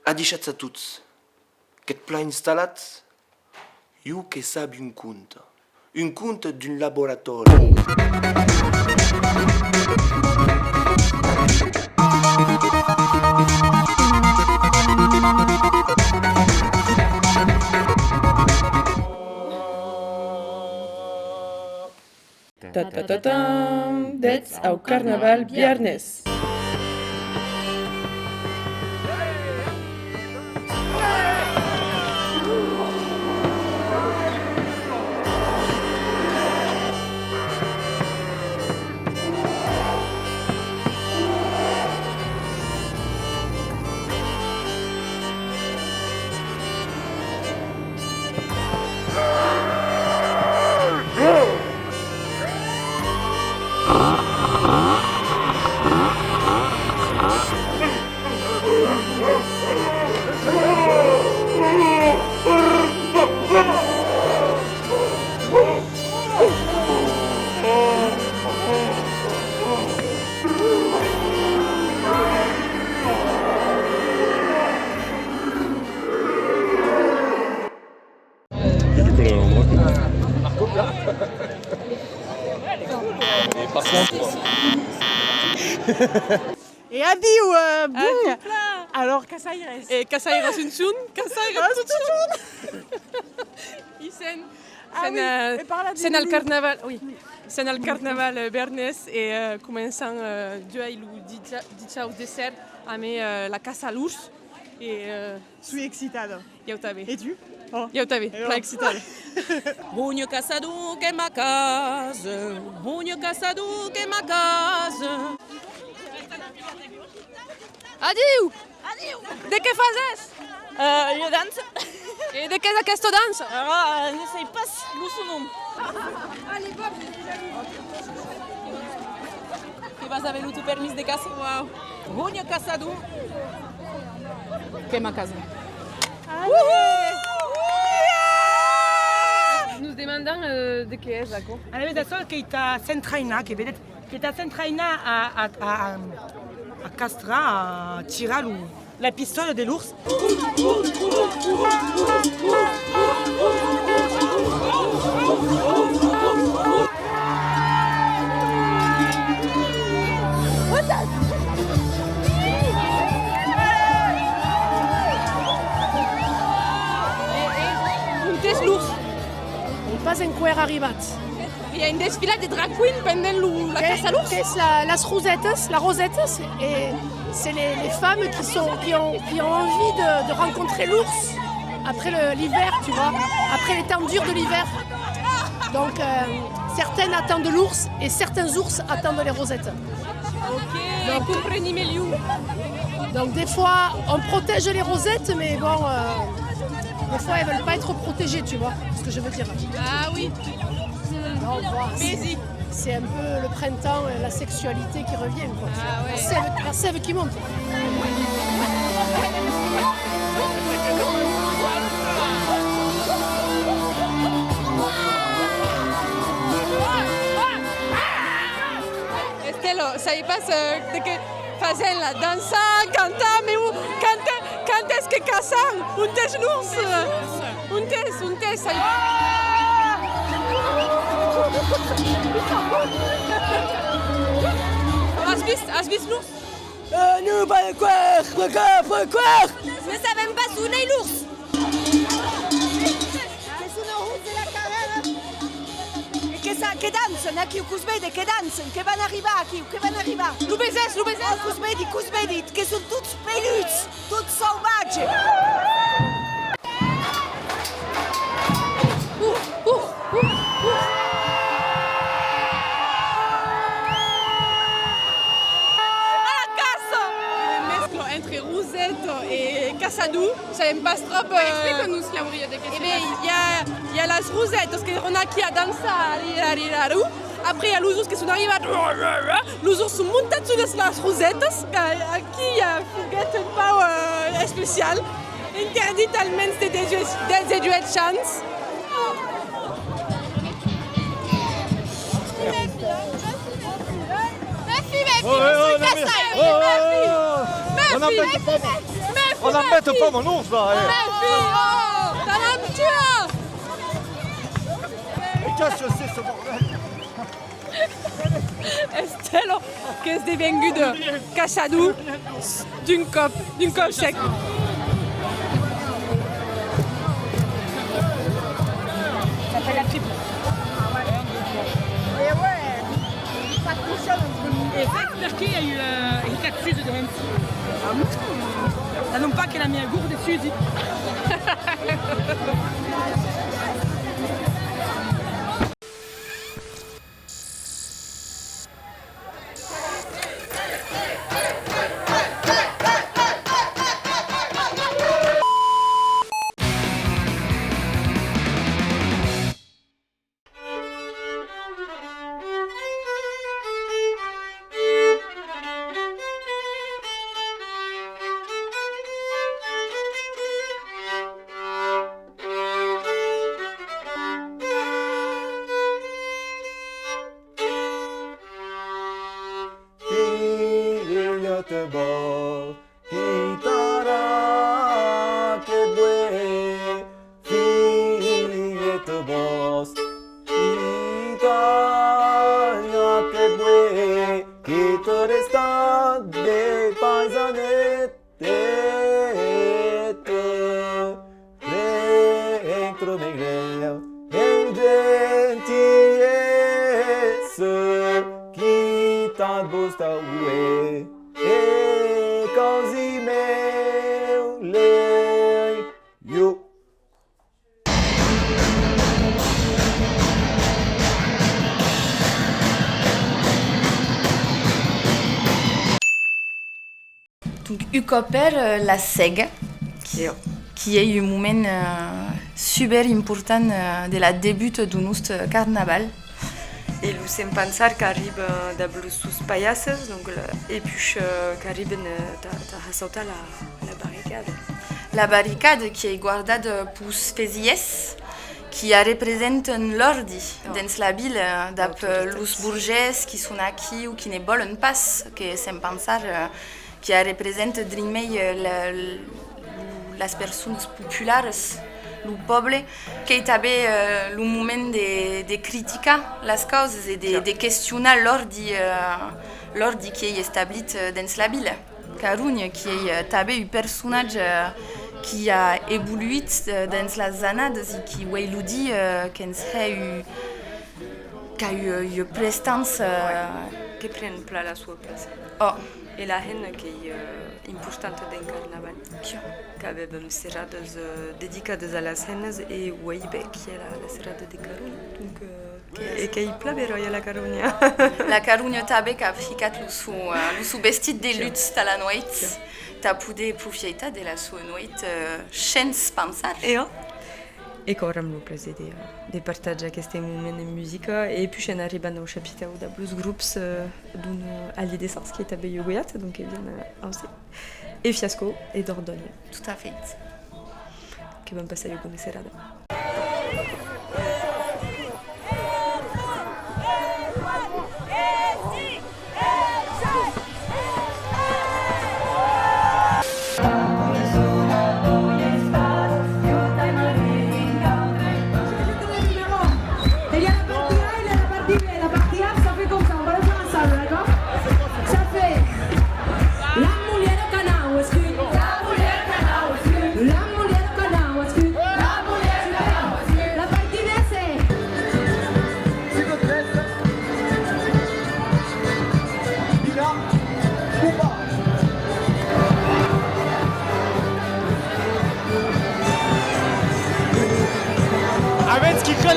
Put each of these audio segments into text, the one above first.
Adichats a tots. Qu'et pla installat? Iu che sab un conte d'un laboratori. Dets au carnaval viernes. Et adiu, boum. Alors, Casaires. Et Casaires Unsun, Casaires Isen. C'est al carnaval, oui. C'est al carnaval bernes et commençant duel ou dichau dessert à la casse à l'ours et Suis excitado. yautabe. Et tu? Oh. Yautabe, Alors. pla excitado. Bunho caçado que é ma casa, bunho caçado que é ma casa. Adiu! De què fazes? Jo danso. I de què és aquesta dansa? No sei pas l'usunum. Que vas haver tu permis de casa? Wow. Bunho caçado. Que é ma casa. Nous demandons de què és, d'accord? Allez, d'assol que ta centraina, que vedet, que ta centraina a castra, a tirar la pistole de l'ours. On és l'ours. Pas encara arribat. Hi ha un desfilat de drag queen pendant la caça a l'ours. Qu'est-ce las rosettes? La rosette, c'est les femmes qui ont envie de rencontrer l'ours après l'hiver, tu vois, après les temps durs de l'hiver. Donc certaines attendent l'ours et certains ours attendent les rosettes. Ok, comprenez mieux. Donc des fois on protège les rosettes, mais bon, des fois elles veulent pas être protégées, tu vois ce que je veux dire. Ah oui. Donc, voilà, c'est un peu le printemps, la sexualité qui revient, quoi. Ah ouais. La sève qui monte. Estelo, savez pas de què fazen la dansa, cantar, mais quand est-ce que caçant? Un tes l'ours? Un tes, ça Has vist l'ours? Non, pas quoi? Ne savem pas on est l'ours. Che dansen, che cusvede, che dansen, che van arribar aquí, che van arribar. L'obeses. Cusvedit, che són tots peluts, tots salvatges. Entre Rosette et Cassadou, ça aime pas trop. Explique-nous ce qu'il y a de questions. Il y a las Rosettes, que on a qui a dansé après il y a les ours qui sont arrivés. Les ours sont montés sur les Rosettes, qui il y a un pas spécial. Interdit allemens des duets de chance. Merci. On n'embête pas mon ours là. T'en as un. Et qu'est-ce que c'est ce bordel? Estelle, che è divenuto Casadou d'un cop sec. Ça fait la triple. Et ça, perché il y a eu il cazzo de Renzi. Ah non pas qu'elle a mis un gourde dessus, dit. Donc, Ucoper, la SEG, qui est un moment super important de la début du nostre carnaval. Et nous sommes pensar qu'arrive d'abord sous paillasses, donc et puis qu'arrive à sauter la barricade. La barricade qui est guardada pour Fézies, qui représente l'ordi dans la ville d'après les bourgeois qui sont ici ou qui ne veulent pas, que c'est pensar qui représente les personnes populaires, le peuple, qui avait le moment de critiquer les causes et de questionner l'ordre qui est établi dans la ville. Carugne, qui est un personnage qui a évolué dans les années et qui a dit qu'il a eu une prestance qui prend la sua place. Oh. Et la haine qui est importante dans le carnaval. Qui avait une serrade dédiée à la scène et Waibe qui est la serrade de Carugne. Donc, et qui est plavero à la Carugne. La Carugne tabe qui a ficat le sous vestit de lutte à la nuit. T'as pu profiter de la sua nuit chance pensar. Et qu'on aura le plaisir de partager ce moment de musique. Et puis, on arrive au chapitre de plus groupes d'une alliée d'essence qui est à Beyogoyat, donc ils viennent aussi. Et Fiasco et Dordogne. Tout à fait. Qui vont passer à Yogo Serrada.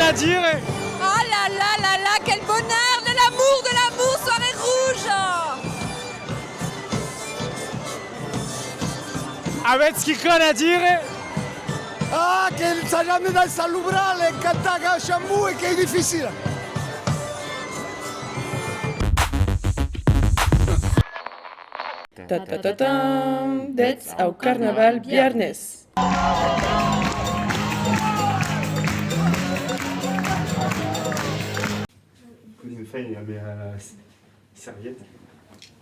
À dire. Oh là là là là, quel bonheur, de l'amour, soirée rouge. Avete che cosa a dire? Ah, che il Sagiame dal Salubrale, Cattaca, Sciambù e che è difficile. That's au carnaval viernes. Il me fait une serviette.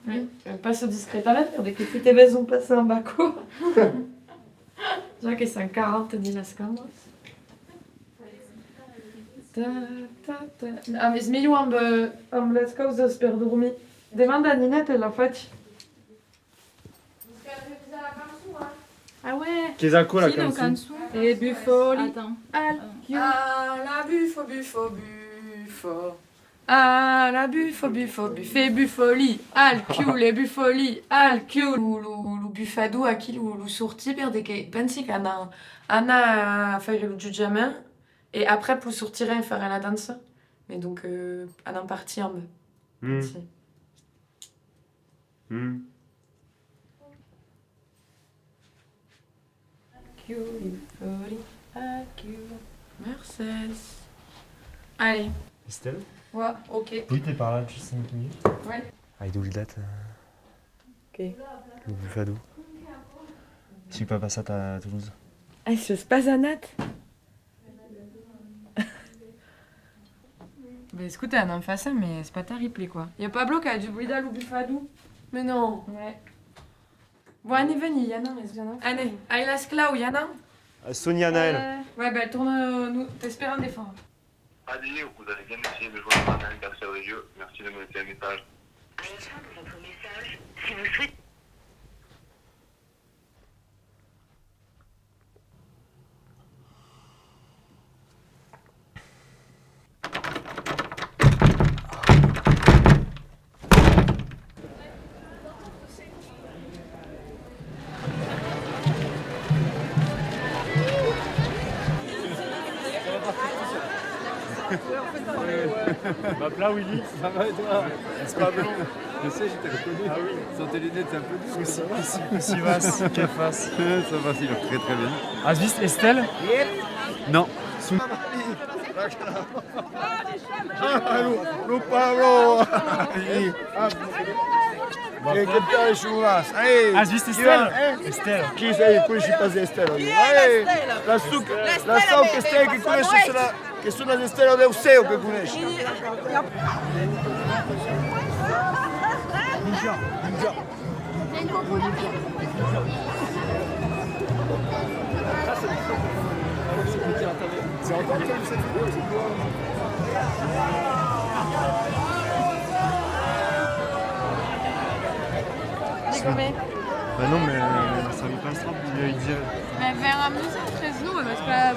Oui, passo discretamente perché tutte le sono passate in bacco. Già che sono 40 di las cameras. Ah, mi smigliu amb les coses per dormir. Demanda a Ninette e la faccio. Ah ouais. Che sa quoi la Si, la canzone? canzone. Et Buffoli. Attends. Ah, la buffo, buffo, buffo. Ah, la buffo, buffo, buffet, buffoli. Al chiu, le buffoli, al chiu. Lu buffado aqui, lu sorti perché pensi che Anna a fare lo giugiament et après pour sortir et faire la danse. Mais donc, Anna parti en bas. Mercedes. Allez. Estelle? Ouais, ok. Oui, t'es par là depuis 5 minutes. Ouais. Avec d'où le date? Ok. Le Buffado. Si pas passat à Toulouse. Ah, je sais pas Zanat. Mais écoute, elle en face, mais c'est pas terrible quoi. Y'a Pablo qui a du brida au Buffado. Mais non. Ouais. Bon, allez, venez, Yana, allez, allez, la scla ou Yana? Sonia Naël. Ouais, bah, tourne, nous, t'espères un défend. Allez, vous avez bien essayé de joindre un anniversaire des yeux. Merci de me laisser un message. Votre message, si vous souhaitez. Bah là Willy, ça va et toi? C'est pas blanc. Je sais, je t'ai reconnu. Ah oui, sans tes lunettes, c'est un peu dur. Aussi vaste, quelle face. Ça va, il est très très bien. Asvist Estelle? Non. Lu Pablo! Che piace sulla? Asvist Estelle? Estelle. Chi sei? Qui ci passa Estelle. La so che stai che conosce che sono le Estelle d'Euseo che conosce. C'est encore comme cette vidéo, c'est quoi? Dégommé. Bah non, mais ça me passe trop, il dirait. Mais vers a museu nu,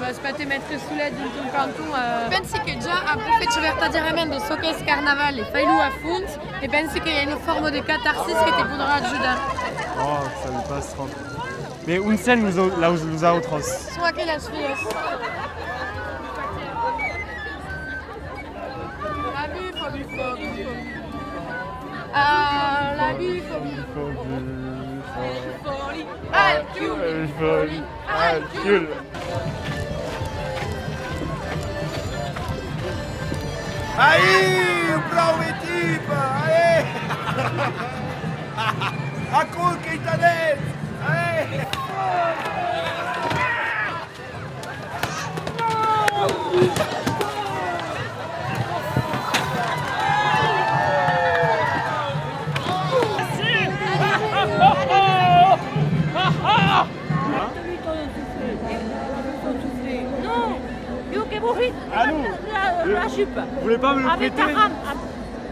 mas pa te mettre sulle dintr-un canton. Pensi che già abbiamo fatto verdaderamente so che è carnaval, fai-lo a fond, e pensi qu'il y a une forme de catharsis che ti potrà aiutare. Oh, ça me passe trop. Mais Unsel nous a otros. Sono anche le filles. La buffo, buffo, buffo. Ah, la buffo, buffo. Buffoli, al chiul. Buffoli, al chiul. Aí, bravo tipo! Aí! A cor que tá dentro! Aí! Non, io che vuoi Ah nous la jupe. Vous voulez pas me le Avec prêter? ta rame.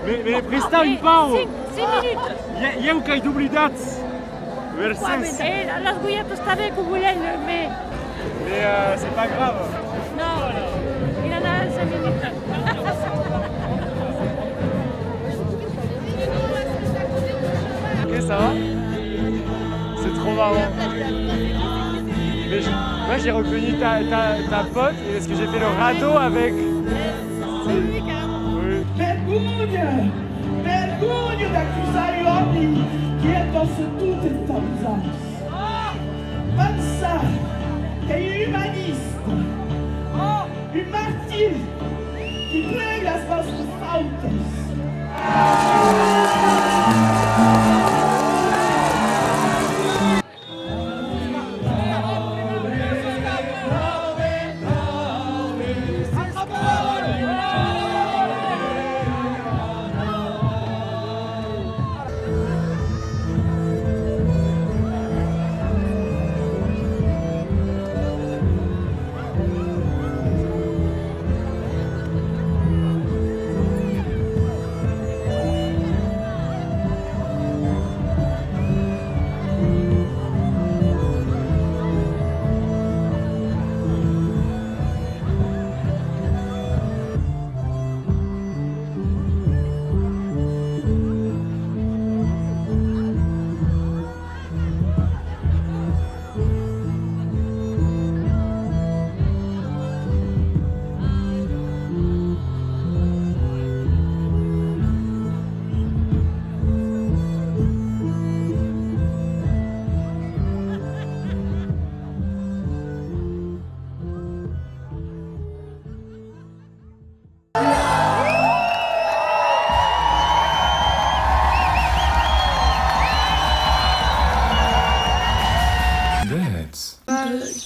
Mais les prestats, ils partent! 5 minutes. Y'a où qu'il y a double date? Versus. Et la sguietta sta avec vous voulez, mais Mais c'est pas grave. non, il en a 5 minutes. Ok, ça va? C'est trop marrant. Mais moi j'ai reconnu ta pote et parce que j'ai fait le radeau avec. C'est lui carrément. Oui. Vergogna d'accusare uomini che addosso tutte le cose. Pensare che è umanista, un martyr qui plaigue las vostres fautes.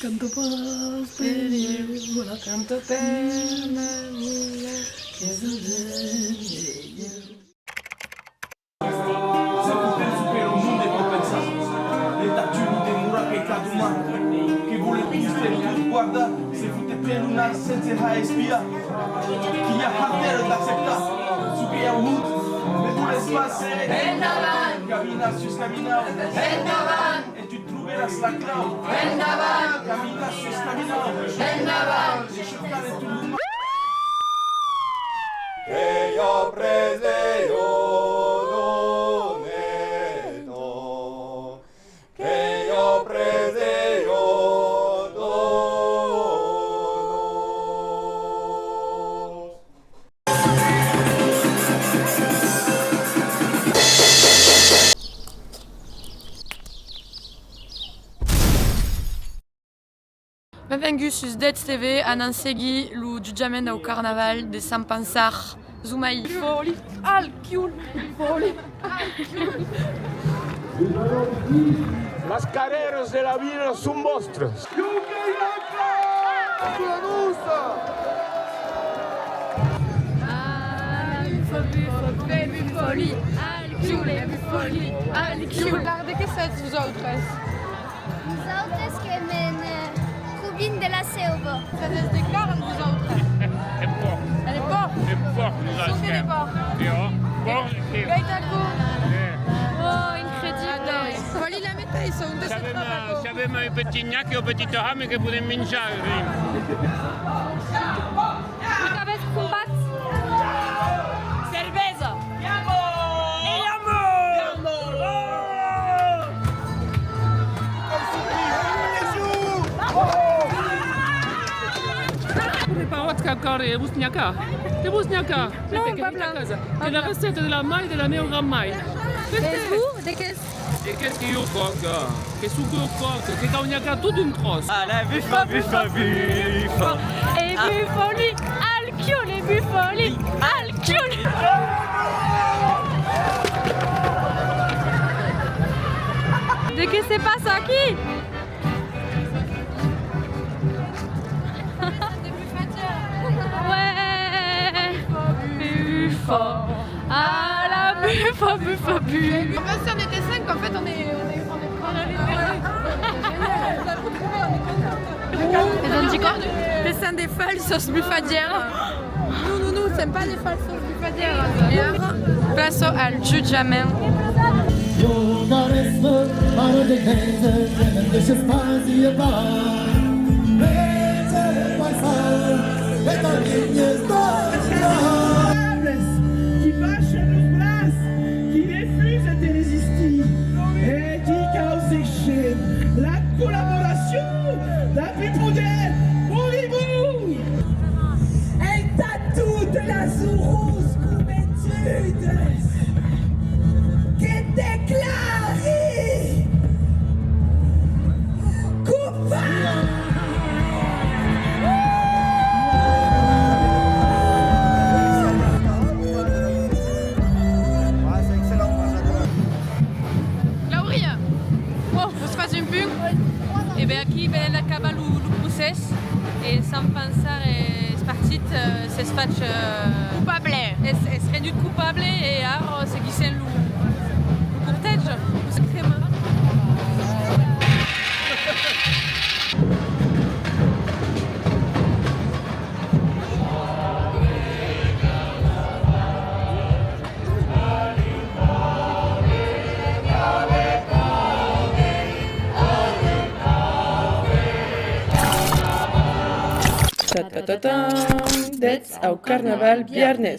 canto per io, la canto per la mia chiesa del Guarda, se fute peluna senza respira. Chi ha harder d'acceptar, su che è un mood, mais pour l'espace, camina sus camina, et tu trouveras la clave. Camina sus camina, et cercare tout le monde. Che io prese Benvingut sus Dead TV, an segui lu giugiament au carnaval de San Pensar, Zumai. Foli, al chiul, foli, al chiul. Las carreras de la vida son vostras. Foli, al chiul, foli, al chiul. De què sets vosaltres? Nosaltres que men Rubin de la Selva. Setes de carn, vosaltres? En porc. En porc? En porc, Som que de porc? Ja, porc i Gaitaco. Oh, incredible! Foli la metteis, on te set trabaco. Sabem un petit gnac i un petit rame que podem menjar. Què aveți combat? Cerveza! È Busniaka. È Busniaka. No, Pablo. È la ricetta della mai della mia oramai. Et vous, de qu'est-ce? Et qu'est-ce qu'il y a encore? Qu'est-ce qu'il y a encore? C'est quand on y a tout d'une trosse. Ah, la buffa, buffa, buffa. Et buffoli, al chiul, et buffoli, al chiul. De què se passa aquí? Ah la buffa, buffa, buffa. En fait, si on était 5, en fait, on est Les anticorps des seins des folles sauce buffadière. Nous, c'est pas des falses sauces buffadières. Et alors, place al giugiament. Qui baixa nos braços, qui refuse de résister et qui cause échec. La collaboration, la plus prudente, pour vous. Elle t'a toute la sourose comme étude qui déclarée coupable. Et bien aquí ben l'acaba le procés et sans pensar es partit ses faig coupable. Es renut coupable et alors seguissent le cortège. C'est très marrant. Dets au carnaval viernes.